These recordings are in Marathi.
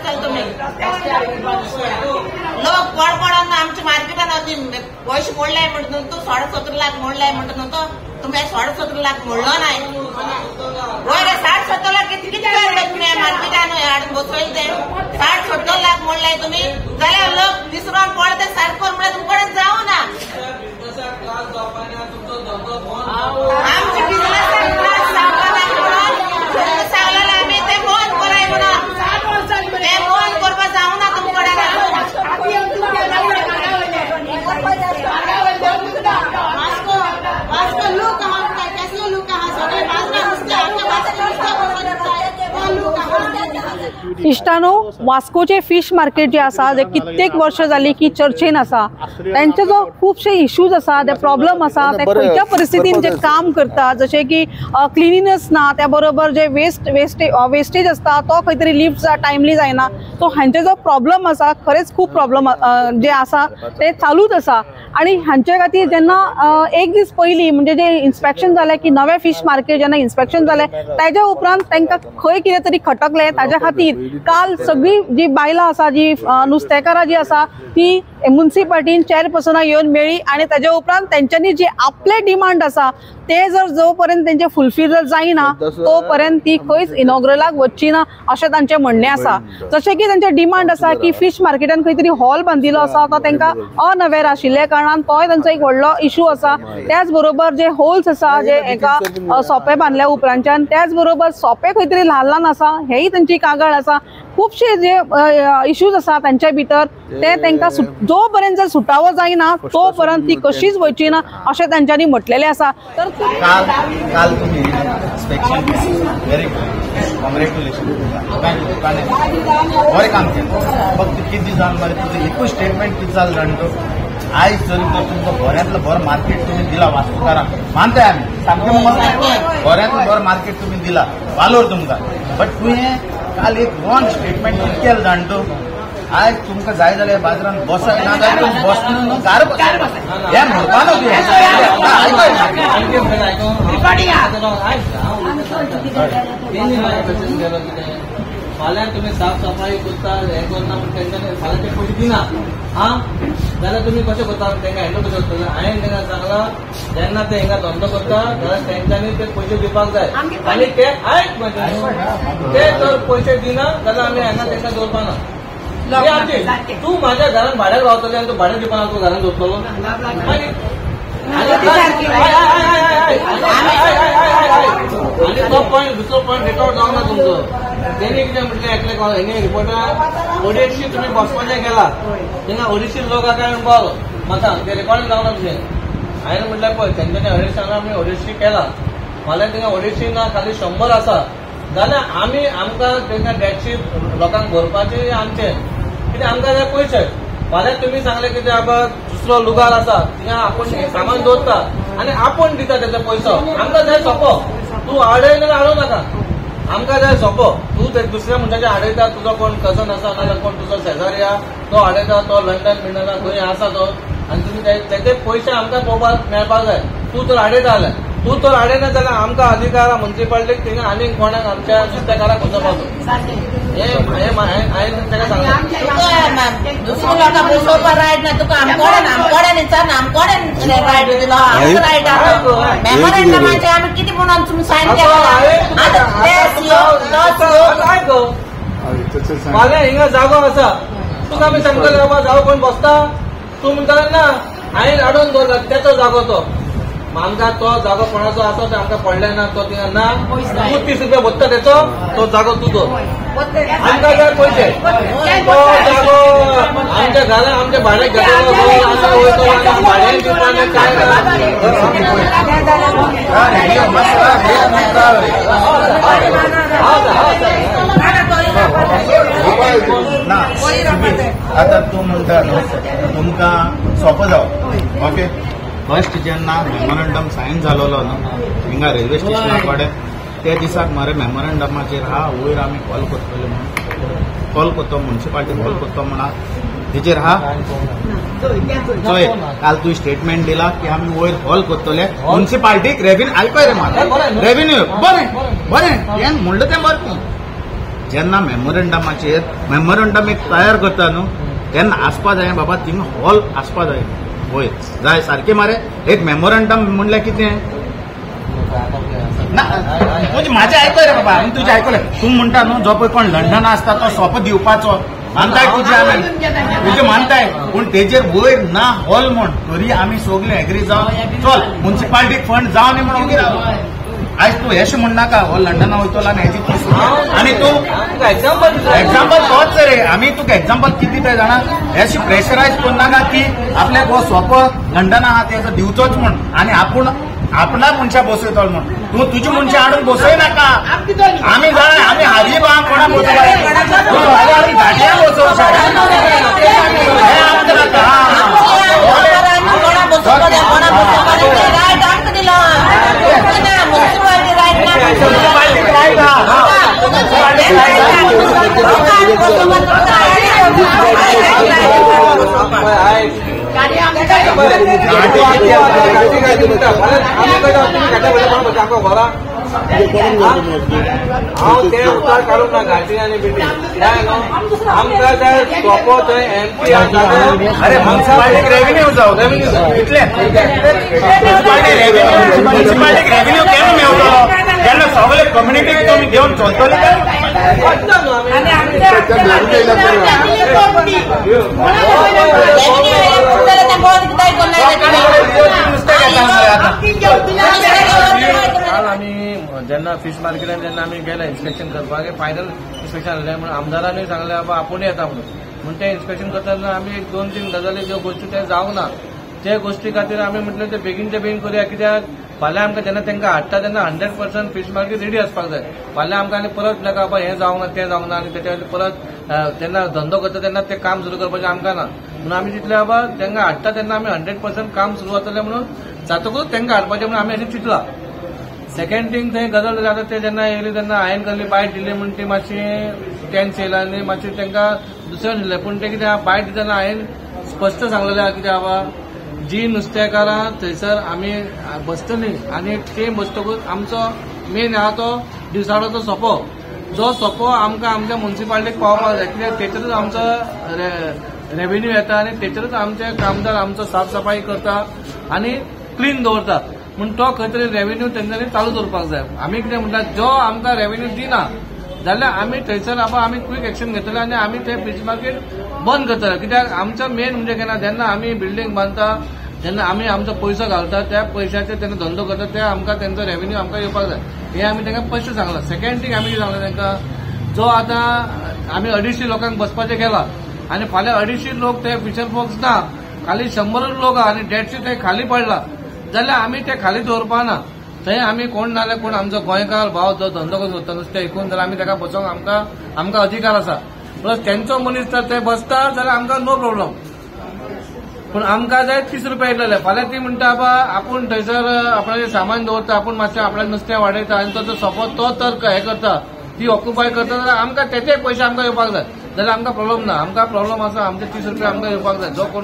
करतले तुम्ही लोक कोण आमच्या मार्केटान पैसे मोडलाय म्हणून तू 17.5 लाख मोडलाय म्हणून तो तुम्ही 17.5 लाख मोडलो नाही 60-70 लाख किती तुम्ही मार्केटान हाडून बसवले ते 60-70 लाख मोडलाय तुम्ही जाल्यार लोक विसरून पळते सारखं म्हणून तुमकडे जाऊ ना आमचे बिझनेस सांगलेलं आम्ही ते बंद कराय म्हणून ते बंद करपा जाऊ ना तुमकडे इश्टानो वास्कोचे फिश मार्केट जे आसा जे कित्येक वर्ष जाली की चर्चेन आसा त्यांचे जो खूपशे इश्यूज आसा ते प्रॉब्लेम आसा ते खंयच्या परिस्थितीन जे काम करता जशे की क्लिनिनेस ना त्या बरोबर जे वेस्टेज असता तो खंय तरी लिफ्ट टायमली जायना तो हांचे जो प्रॉब्लेम आसा खरेच खूप प्रॉब्लेम जे आसा ते चालूच आसा आणि हांचे खातीर जेन्ना एक दीस पयलीं म्हणजे जे इन्स्पेक्शन जालें की नवे फिश मार्केट जेन्ना इन्स्पेक्शन जालें ताज्या उपरांत तांकां खंय कितें तरी खटकलें ताज्या खातीर काल सगळी जी बायलां आसा जी नुस्तेकारां जी आसा ती म्युनिसिपालिटीन चेअरपर्सनाक येवन मेळ्ळी आणि ताज्या उपरांत तेंच्यांनी जी आपले डिमांड आसा ते जर जो पर्यंत तेंचे फुलफिल जर जायना तो पर्यंत ती खंयच इनॉग्रलाक वचची ना अशें तांचें म्हणणें आसा जशें की तेंचे डिमांड आसा की फिश मार्केटान खंय तरी हॉल बांदिल्लो आसा तो तांकां अनअवेर आशिल्ल्या कारणान तोय तांचो एक व्हडलो इशू आसा त्याच बरोबर जे होल्स आसा जे एका सोंपे बांदल्या उपरांतच्यान त्याच बरोबर सोंपे खंय तरी ल्हान ल्हान आसा हेय तांची कागाळ आसा खूपशे जे इश्यूज आसा तांच्या भितर ते तांकां जो पर्यंत जर सुटावो जायना तो पर्यंत ती कशीच वयची ना अशें तांच्यांनी म्हटलेलें आसा तर काल तुम्ही इन्स्पेक्शन व्हेरी गुड कॉंग्रॅच्युलेशन बरें काम केलें फक्त किती दिसान मरे तुझं एकूच स्टेटमेंट कितें जालें जाणटो आयज जर तुमचो बऱ्यांतलो बरो मार्केट तुम्ही दिला वास्कोकारांक मानताय आमी सामकें बऱ्यांतलो बरो मार्केट तुम्ही दिला वालोर तुमकां बट तुवें काल एक रॉंग स्टेटमेंट कितें केलें जाणटो आज तुमकां जाय जाल्यार बाजारांत बसाय ना जाल्यार बसना गार हे म्हणपानो फाल्यां तुम्ही साफ सफाई करता हे करना पूण तेंच्यानी फाल्यां ते पयशे दिना जाल्यार तुमी कशें करता तांकां हँडल कशें करता हांवें तांकां सांगलां जेन्ना ते हिंगा धंदो करता जाल्यार तेंच्यांनी ते पयशे दिवपाक जाय आनी ते ते जर पयशे दिना जाल्यार आमी हांगा तांकां दवरपाना तू माझ्या घरात भाड्याक रावतले आनी तू भाड्या दिवपाना तू घरात दवरतलो आनी तो पॉयंट दुसरो पॉयंट रेकॉर्ड जावना तुमचो तेणी कितें म्हटलें एकले हेणी रिपोर्टार 250 तुमी बसपाचें गेला थिंगा 250 लोक आसा म्हणून पावलो म्हाका ते रेकॉर्डिंग जावना तुजें हांवें म्हटलें पळय तेंच्यांनी 250 आमी 250 केला फाल्यां थिंगा 250 ना खाली 100 आसा जाल्यार आमी आमकां तेंकां डेटशीट लोकांक भरपाचें आमचें कितें आमकां जाय पयशे फाल्यां तुमी सांगलें कितें आबा दुसरो लुगार आसा थिंगा आपूण सामान दवरता आनी आपूण दिता तेजो पयसो आमकां जाय सोंपो तू आडय नाल्यार हाडूं नाका आमकां जाय सोंपो तू ते दुसऱ्या मनशाचे आडयता तुजो कोण कजन आसा नाल्यार कोण तुजो शेजारी आहा तो आडयता तो लंडन बिंडना खंय आसा तो आनी तुमी तेजे पयशे आमकां पळोवपाक मेळपाक जाय तू तर आडयता जाल्यार तू तर आडयना जाल्यार आमकां अधिकार म्युनिसिपालिटीक थिंगा आनी कोणाक आमच्या नुस्तेकाराक वचपाचो हांवें ताका सांगलें दुसऱ्या लोकांक बसोवपाक रायट ना तुका आमकोडेन रायट दिलो आमचो रायट आसा मेमोरेंडमाचे आमी कितें म्हणून तुमी सायन केला फाल्यां हिंगा जागो आसा तुका आमी सांगतले बाबा जागो कोण बसता तूं म्हणटले ना हांवें हाडून दवरला तेचो जागो तो आमकां तो जागो कोणाचो आसा तो आमकां पडले ना तो थिंगा ना 30 रुपया भरता तेचो तो जागो तू दवर आमकां जाय पयशे तो जागो आमच्या घरान आमच्या भाड्याक घेतलो भाड्याक दिवपाक काय आता तू म्हणता तुमकां सोंपो जावं ओके फर्स्ट जेन्ना मेमोरंडम सायन जालोलो न्हू हिंगा रेल्वे स्टेशना कडेन त्या दिसाक मरे मेमोरंडमाचेर वयर आमी कॉल करतले म्हणून कॉल करतो म्युनिसिपालिटी कॉल करतो म्हणा तेजेर चोय काल तू स्टेटमेंट दिला की आमी वयर कॉल करतले म्युनिसिपालिटीक रेव्हेन्यू आयकय रे म्हाका रेव्हेन्यू बरें बरें हें म्हणलें तें बरें जेन्ना मेमोरंडम एक तयार करता न्हू तेन्ना आसपा जाय बाबा थिंग हॉल आसपा जाय वयर जाय सारकें मरे एक मेमोरंडम म्हणल्यार कितें ना म्हणजे माझे आयकय रे बाबा आमी तुझे आयकले तूं म्हणटा न्हू जो पळय कोण लंडना आसता तो सोपो दिवपाचो मानताय तुझे मानताय पूण तेजेर वयर ना हॉल म्हण तरी आमी सगळे एग्री जावन चल म्युनिसिपालिटीक फंड जावन न्ही म्हणून उगी आज तू हेश म्हणनाका हो लंडना वयतलो आनी हेजी आनी तू एक्झाम्पल तोच रे आमी तुका एक्झाम्पल कितें दिताय जाणा हेशी प्रेशरायज करनाका की आपल्याक हो सोपो लंडना आहा तेजो दिवचोच म्हण आनी आपणा मनशां बसयतलो म्हण तूं तुजी मनशां हाडून बसय नाका आमी जाय आमी हारी बा कोणा बसोवपाक गाडया बसोवपाक हांव ते उतार काडूंक ना घाटी आनी बिटी आमकां जाय सोपो थंय एमपी अरे म्युनिसिपालिटीक रेव्हेन्यू जावं इतलें म्युनिसिपालिटीक रेव्हेन्यू केन्ना मेळटलो केन्ना सगळे कम्युनिटीक तुमी घेवन चलतले आमी जेन्ना फिश मार्केटान जेन्ना आमी गेले इन्स्पेक्शन करपाक फायनल इन्स्पेक्शन जालें म्हणून आमदारानूय सांगलें बाबा आपूण येता म्हणून ते इन्स्पेक्शन करतना आमी एक 2-3 गजाली ज्यो गोश्टी ते जावंक ना ते गोश्टी खातीर आमी म्हटलें ते बेगीनचे बेगीन करुया कित्याक फाल्यां आमकां जेन्ना तांकां हाडटा तेन्ना 100% फिश मार्केट रेडी आसपाक जाय फाल्यां आमकां आनी परत नाका बाबा हें जावंक ना तें जावंक ना आनी तेच्या परत जेन्ना धंदो करता तेन्ना तें काम सुरू करपाचें आमकां ना म्हणून आमी चिंतलें बाबा तांकां हाडटा तेन्ना आमी 100% काम सुरू जातलें म्हणून जातकूच तांकां हाडपाचें म्हणून आमी अशें चिंतलां सेकंड थिंग थंय गजाल जाता ते जेन्ना येयली तेन्ना हांवें कसली बायट दिली म्हणून ती मातशी टेन्स येयला आनी मातशी तांकां दुसरें दिलें पूण ते कितें बायट दितना हांवें स्पश्ट सांगलेलें कितें बाबा जी नुस्तेकारां थंयसर आमी बसतलीं आनी ती बसतकूच आमचो मेन आहा तो दिसाळो तो सोपो जो सोपो आमकां आमच्या म्युनिसिपालिटीक पावपाक जाय कित्याक तेचेरूच आमचो रेव्हेन्यू येता आनी तेचेरूच आमचे कामदार आमचो साफ सफाई करता आनी क्लीन दवरता म्हूण तो खंय तरी रेव्हेन्यू तेंच्यांनी चालू दवरपाक जाय आमी कितें म्हणटा जो आमकां रेव्हेन्यू दिना जाल्यार आमी थंयसर आमी क्वीक एक्शन घेतले आनी आमी ते फिश मार्केट बंद करतले कित्याक आमचो मेन म्हणजे केन्ना जेन्ना आमी बिल्डींग बांदता जेन्ना आमी आमचो पयसो घालता त्या पयशाचे तेन्ना धंदो करता ते आमकां तेंचो रेव्हेन्यू आमकां येवपाक जाय हे आमी तांकां स्पश्ट सांगलां सेकंड थींग आमी कितें सांगलां तांकां जो आतां आमी 250 लोकांक बसपाचें केलां आनी फाल्यां 250 लोक ते फिशर फोक्स ना खाली 100 लोक आहा आनी 150 ते खाली पडला जाल्यार आमी ते खाली दवरपा ना थंय आमी कोण नाल्यार कोण आमचो गोंयकार भाव जो धंदो करून सोदता नुस्तें विकून जाल्यार आमी ताका बसोवंक आमकां अधिकार आसा प्लस तेंचो मनीस जर ते बसता जाल्यार आमकां नो प्रॉब्लम पूण आमकां जाय 30 रुपया येतले फाल्यां ती म्हणटा बाबा आपूण थंयसर आपणाचें सामान दवरता आपूण मातशें आपल्याक नुस्तें वाडयता आनी तो सोपो तो तर हें करता ती ऑक्युपाय करता जाल्यार आमकां तेचे पयशे आमकां येवपाक जाय जाल्यार आमकां प्रॉब्लम ना आमकां प्रॉब्लम आसा आमचे 30 रुपया आमकां येवपाक जाय जो कोण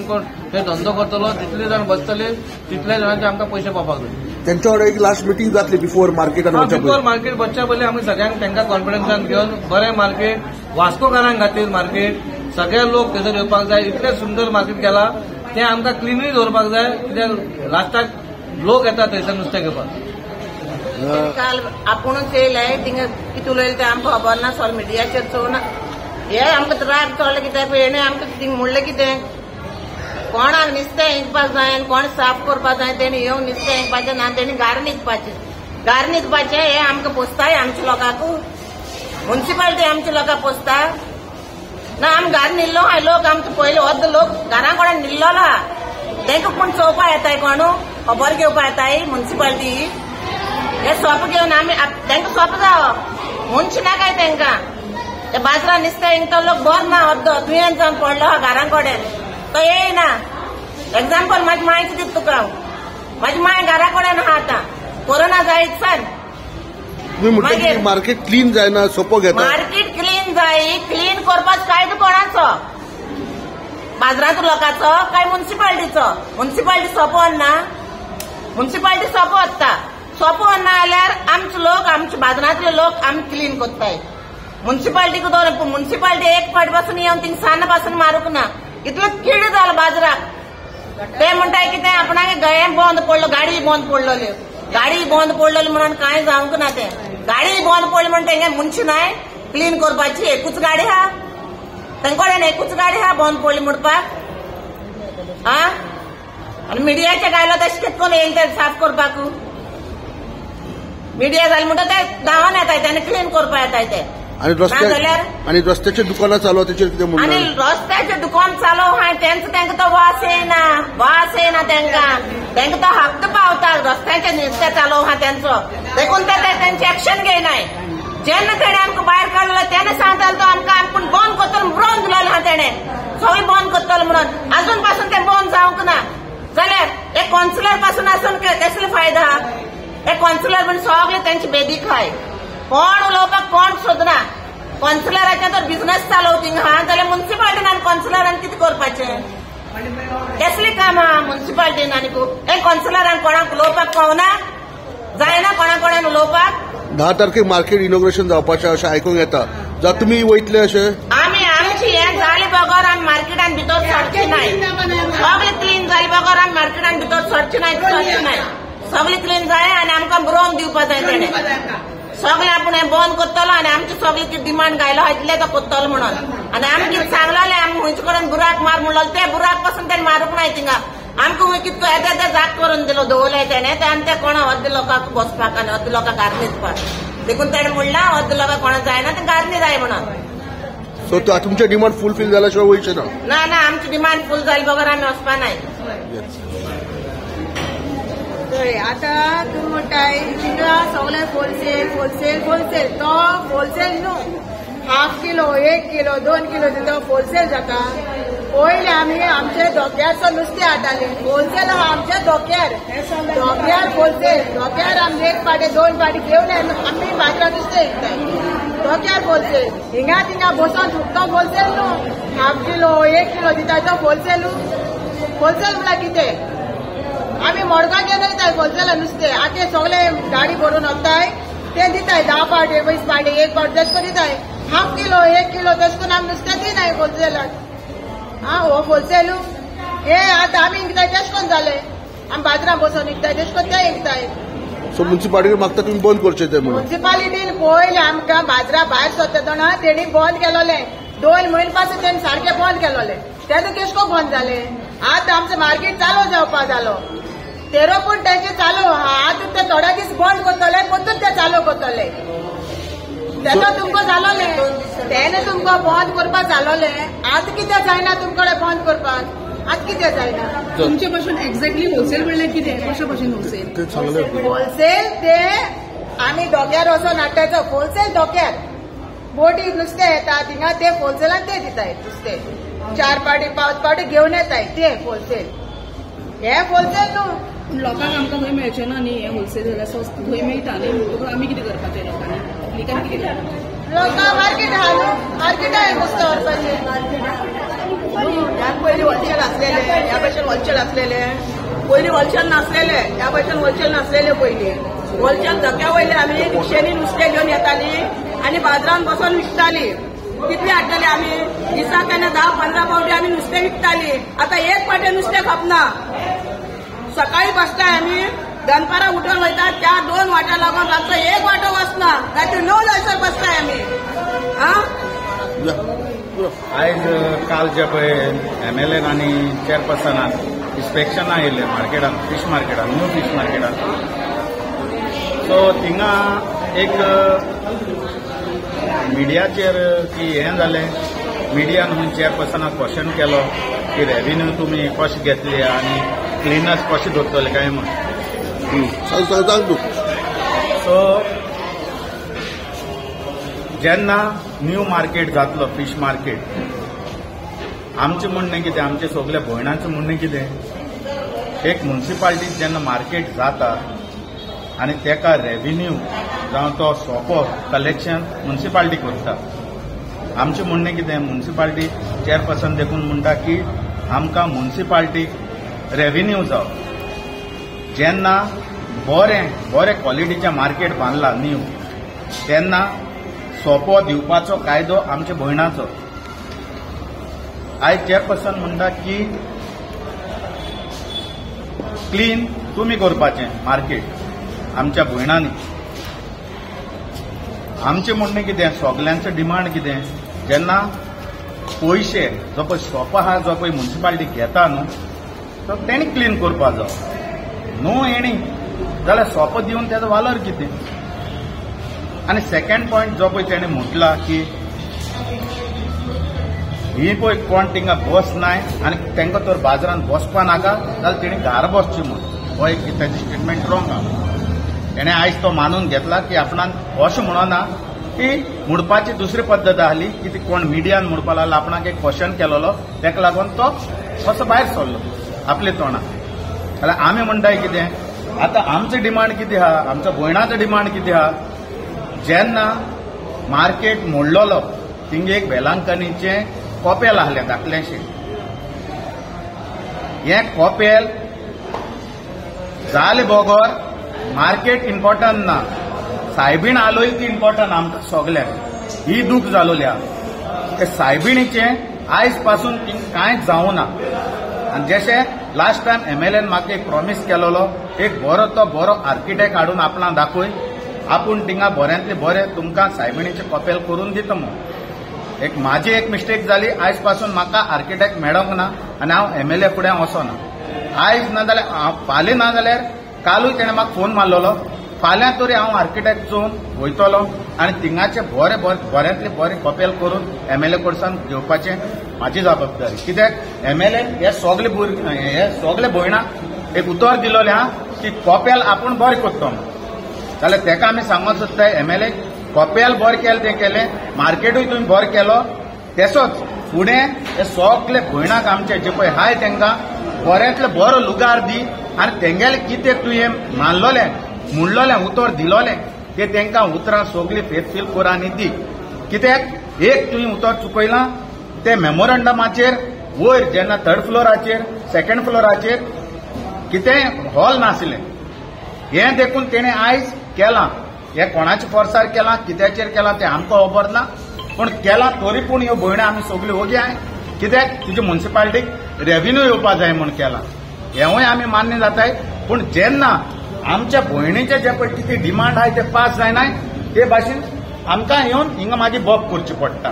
हे धंदो करतलो जितले जाण बसतले तितल्या जाणांचे आमकां पयशे पावपाक जाय त्यांच्या वांगडा एक लास्ट मिटींग जातली बिफोर मार्केटान बिफोर मार्केट बसच्या पयलीं आमी सगळ्यांक तांकां कॉन्फिडन्सान घेवन बरें मार्केट वास्कोकारांक खातीर मार्केट सगळे लोक थंयसर येवपाक जाय इतलें सुंदर मार्केट केलां तें आमकां क्लिनूय दवरपाक जाय कित्याक लास्टाक लोक येता थंयसर नुस्तें घेवपाक काल आपुणूच येयले थिंगा कितें उलयलें तें आमकां खबर ना सोशल मिडियाचेर चोवना हे आमकां राग चोडले कित्याक हेणें आमकां थिंगा म्हणलें कितें कोणाक नुस्तें विकपाक जाय कोण साफ करपाक जाय तेणी येवन नुस्तें विकपाचें ना तेणी गार न्हिदपाचें हे आमकां पोसताय आमच्या लोकांक म्युनिसिपालिटी आमच्या लोकांक पोसता ना आमी गार न्हिदलो हाय लोक आमचे पयले अर्द लोक घरां कोणाक न्हिदलो आहा तांकां कोण चोवपा येताय कोण खबर घेवपा येताय म्युनिसिपालिटी हे सोप घेवन आमी तांकां सोप जावो मनशां नाकाय तांकां ते बाजरान नुस्तें विकता लोक बरो ना अर्द दुयेंत जावन पडलो आहा घरां कडेन तो येयना एक्झाम्पल म्हाजी मांयचें दिता तुका हांव म्हाजी मांय घरा कडेन आहा आतां कोरोना जाय सान मागीर मार्केट क्लीन जायना सोपो घेता मार्केट क्लीन जाय क्लीन करपाचो कायदो कोणाचो बाजरांत लोकांचो काय म्युनिसिपालिटी सोपो ना म्युनिसिपालिटी सोपो वता सोपो ना जाल्यार आमचे लोक आमचे बाजरांतले लोक आमी क्लीन करताय म्युन्सिपाल्टीक दवरप म्युन्सिपाल्टी एक फाट पासून येवन थिंग सान्न पासून मारूंक ना इतलो किड जालो बाजाराक ते म्हणटाय कितें आपणाक हें बंद पडलो गाडी बंद पडलेल्यो गाडी बंद पडलेली म्हणून कांय जावंक ना तें गाडी बंद पडली म्हणून तेंगे मनशी नाय क्लीन करपाची एकूच गाडी आहा तेंकोडेन एकूच गाडी आहा बंद पडली म्हणपाक आनी मिडियाचे गायलो तशें कितें करून येयले ते साफ करपाक मिडिया जाली म्हणटा ते धांवन येताय तेन्ना क्लीन करपा येताय ते आणि रस्त्याचे दुकानां चालू तेचेर कितें म्हणटा आनी रस्त्याचे दुकान चालू आहाय तेंका तो वास येना तेंका तो हक्क पावता रस्त्याचे नुस्तें चालू आहा तेंचो देखून ते तेंचे एक्शन घेयनाय जेन्ना तेणे आमकां भायर काडलो तेन्ना सांगतालो तो आमकां आपूण बंद करतलो म्हणून दिलेलो आहा तेणे सगळें बंद करतलो म्हणून अजून पासून ते बंद जावंक ना जाल्यार हे कॉन्सिलर पासून आसून कसलो फायदो आहा हे कॉन्सिलर म्हण सगळे तेंची बेदीक आहाय कोण उलोवपाक कोण सोदना कॉन्सिलराचे तर बिझनेस चालव थिंग आहा जाल्यार म्युन्सिपाल्टीन आनी कॉन्सिलरान कितें करपाचें कसली काम आहा म्युन्सिपाल्टीन आनी हे कॉन्सिलरान कोणाक उलोवपाक पावना जायना कोणाकोणान उलोवपाक 10 तारखेक मार्केट इनॉग्रेशन जावपाचें अशें आयकूंक येता जाल्यार तुमी वयतले अशें आमची हें जाली बगर आमी मार्केटान भितर सरची नाय सगळें क्लीन जाली बगर आमी मार्केटान भितर सरची नाय सगळें क्लीन जाय आनी आमकां बरोवन दिवपा जाय तेणे सगळें आपूण हें बंद करतलो आनी आमची सगळी कितें डिमांड घायलो इतलें तो करतलो म्हणून आनी आमी कितें सांगलेलें आमी खंयचे कडेन बुराक मार म्हणलो ते बुराक पासून तेणे मारूंक नाय थिंगा आमकां खंय कितें येता जाग करून दिलो दवरले तेणे आनी ते कोणा अर्द लोकांक बसपाक आनी अर्द लोकांक गार्नी दिवपाक देखून तेणे म्हणलां अर्द लोकांक कोणा जायना ते गार्नी जाय म्हणून सो तुमचे डिमांड फुलफील जाल्या शिवाय वयचे ना ना आमची डिमांड फूल जाली बगर आमी वचपा नाय आता तू म्हणटाय थिंगा सगळे होलसेल तो होलसेल न्हू हाफ किलो 1 किलो 2 किलो तो होलसेल जाता पयलीं आमी आमचे धोक्यारचो नुस्तें हाडटालीं होलसेल आहा आमच्या धोक्यार होलसेल आमी 1 पाटे 2 पाटे घेवन आमी बाजारात नुस्तें विकताय धोक्यार होलसेल हिंगा थिंगा बसोन तो होलसेल न्हू हाफ किलो 1 किलो दिताय तो होलसेल म्हळ्यार कितें आमी मडगांव घेवन वयताय होलसेलान नुस्तें आतां सगळे गाडी भरून वताय ते दिताय 10 पाटे 20 पाटे 1 पाट तेश करून दिताय हाफ किलो 1 किलो तेश करून आमी नुस्तें दिनाय होलसेलाक हो होलसेलू हे आतां आमी विकताय तेश करून जालें आमी बाजारांत बसून विकताय तेश करून ते विकताय सो म्युन्सिपाल्टी मागता तुमी बंद करचें तें म्हणून म्युन्सिपालिटीन पयलीं आमकां बाजारा भायर सरतना तेणी बंद केलोलें 2 म्हयने पासून तेणी सारकें बंद केलोलें तेन्ना केशको बंद जालें आतां आमचो मार्केट चालू जावपा जालो तेरो पूण तेंचे चालू आहा आतां ते थोडे दीस बंद करतले परतून ते चालू करतले तेन्ना तुमकां जालोलें तेन्ना तुमकां बंद करपाक जालोलें आतां कितें जायना तुमकडे बंद करपाक आतां कितें जायना तुमचे भशेन एक्झॅक्टली होलसेल म्हणल्यार कितें कशे भशेन होलसेल ते आमी धोक्यार वचोन हाडटाचो होलसेल धोक्यार बोटी नुस्तें येता थिंगा ते होलसेलान ते दिताय नुस्तें 4 पाटी 5 पाटी घेवन येताय ते होलसेल हे होलसेल न्हू लोकांक आमकां थंय मेळचें ना न्ही हे होलसेल जाल्यार स्वस्त थंय मेळटा न्ही म्हणटकूच आमी कितें करपाचें लोकांनी पब्लिकान कितें करपाचें लोकां मार्केट आहा न्हू मार्केटाय नुस्तें व्हरपाचें ह्या पयलीं होलसेल आसलेले ह्या भशेन होलसेल आसलेले पयलीं होलसेल नासलेले ह्या भशेन होलसेल नासलेले पयलीं होलसेल धक्या वयले आमी रिक्षेनी नुस्तें घेवन येतालीं आनी बाजारांत बसून विकतालीं कितले हाडटाले आमी दिसाक तेन्ना 10-15 पावटी आमी नुस्तें विकतालीं आतां 1 पाटें नुस्तें खपना सकाळी बसताय आमी दनपारां उठून वयता त्या 2 वाट्या लागून रातचो 1 वाटो वचना रात्री 9 जायसर बसताय आमी आयज काल जे पळय MLA आनी चेअरपर्सनान इन्स्पेक्शनाक येयल्ले मार्केटान फीश मार्केटान न्यू फीश मार्केटान सो थिंगा एक मिडियाचेर की हें जालें मिडियान म्हणजे चेअरपर्सनाक क्वेश्चन केलो की रेव्हेन्यू तुमी कशें घेतले आनी क्लिनर्स कशें दवरतले काय म्हण सांग तूं सो जेन्ना न्यू मार्केट जातलो फीश मार्केट आमचें म्हणणें कितें आमचे सगळे भयणांचें म्हणणें कितें एक म्युन्सिपाल्टीत जेन्ना मार्केट जाता आनी तेका रेव्हेन्यू जावं तो सोंपो कलेक्शन म्युन्सिपाल्टी करता आमचें म्हणणें कितें म्युन्सिपाल्टी चेअरपर्सन देखून म्हणटा की आमकां म्युन्सिपाल्टीक रेव्हेन्यू जावं जेन्ना बरें क्वॉलिटीचें मार्केट बांदलां न्यू तेन्ना सोपो दिवपाचो कायदो आमच्या भयणाचो. आयज चेअरपर्सन म्हणटा की क्लीन तुमी करपाचें मार्केट आमच्या भयणांनी. आमचें म्हणणें कितें, सगल्यांचें डिमांड कितें, जेन्ना पयशे जो पळय शॉप आहा जो पळय म्युन्सिपालिटी घेता न्हू तो तेणी क्लीन करपा जाय. न्हू येणी जाल्यार सोपो दिवन तेजो वालोर कितें. आनी सेकंड पॉयंट जो पळय तेणें म्हटला की ही पळय कोण थिंगा बसनाय आनी तांकां तर बाजारांत बसपा नाका जाल्यार तेणी घार बसचें म्हूण. हो एक ताजें स्टेटमेंट रॉंग आहा. तेणें आयज तो मानून घेतला की आपणान अशें म्हणना की म्हणपाची दुसरी पद्दत आसली की ती कोण मिडियान म्हणपा लागलो, आपणाक एक क्वेश्चन केलेलो ताका लागून तो असो भायर सरलो आपले तोंडाक. जाल्यार आमी म्हणटाय कितें, आतां आमचो डिमांड कितें आहा, आमच्या भयणाचो डिमांड कितें आहा, जेन्ना मार्केट मोडलेलो थिंगा एक बेलांकनीचें कॉपेल आहलें धाकलेंशें. हें कॉपेल जाले बरोबर मार्केट इम्पॉर्टंट ना, सायबीण आलोय ती इम्पॉर्टंट आमकां सगल्यांक. ही दूख जालोली आहा. ते सायबिणीचें आयज पासून कांयच जावं ना. आनी जशें लास्ट टायम MLAन म्हाका एक प्रॉमीस केलोलो, एक बरो आर्किटेक्ट हाडून आपणाक दाखय, आपूण थिंगा बऱ्यांतले बरें तुमकां सायबिणीचें कॉपेल करून दिता म्हणून. एक म्हाजी एक मिस्टेक जाली, आयज पासून म्हाका आर्किटेक्ट मेळोंक ना आनी हांव MLA फुडें वचोना. आयज ना जाल्यार फाल्यां ना जाल्यार कालूय तेणें म्हाका फोन मारलेलो, फाल्यां तरी हांव आर्किटेक्ट चोवन वयतलो आनी थिंगाचे बऱ्यांतले बरें कॉपेल करून MLA कडच्यान घेवपाचें म्हाजी जबाबदारी. कित्याक MLA हे सगळे भयणाक एक उतर दिलोलें आहा की कॉपेल आपूण बरें करता म्हणून. जाल्यार तेका आमी सांगूंक सोदताय MLA कॉपेल बरें केलें तें केलें, मार्केटूय तुवें बरें केलो, तेसोच फुडें हे सगळे भयणाक आमचे जे पळय हाय तांकां बऱ्यांतले बरो लुगार दी आनी तेंगेले कितें तुवें मानलोलें म्हणलोलें उतर दिलोलें तें तांकां उतरां सगळीं फेथफील कर आनी दी. कित्याक एक तुवें उतर चुकयलां ते मेमोरंडमाचेर वयर जेन्ना 3rd फ्लोराचेर 2nd फ्लोराचेर कितें हॉल नासलें, हें देखून तेणें आयज केलां. हें कोणाच्या फोर्सार केलां कित्याचेर केलां तें आमकां खबर ना, पूण केलां तरी पूण ह्यो भयणी आमी सगळ्यो ओगी आहाय. कित्याक तुजे म्युन्सिपालिटीक रेव्हेन्यू येवपा जाय म्हूण केलां, हेंवूय आमी मान्य जाताय. पूण जेन्ना आमच्या भयणीचे जे पळय कितें डिमांड आहाय ते पास जायनाय ते भाशेन आमकां येवन हिंगा मागीर बोब करची पडटा.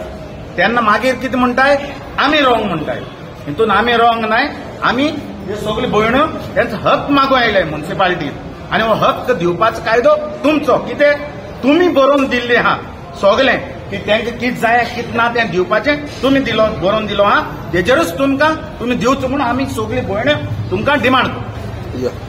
तेन्ना मागीर कितें म्हणटाय, आमी रॉंग म्हणटाय. हितून आमी रॉंग नाय, आमी हे सगळ्यो भयण्यो तेंचो हक्क मागूं आयले म्युन्सिपालिटींत आनी हो हक्क दिवपाचो कायदो तुमचो. कितें तुमी बरोवन दिल्लें आहा सगळें की तांकां कितें जाय कितें ना तें दिवपाचें तुमी दिलो बरोवन दिलो आहा, तेजेरूच तुमकां तुमी दिवचो म्हणून आमी सगळीं भयण्यो तुमकां डिमांड करता.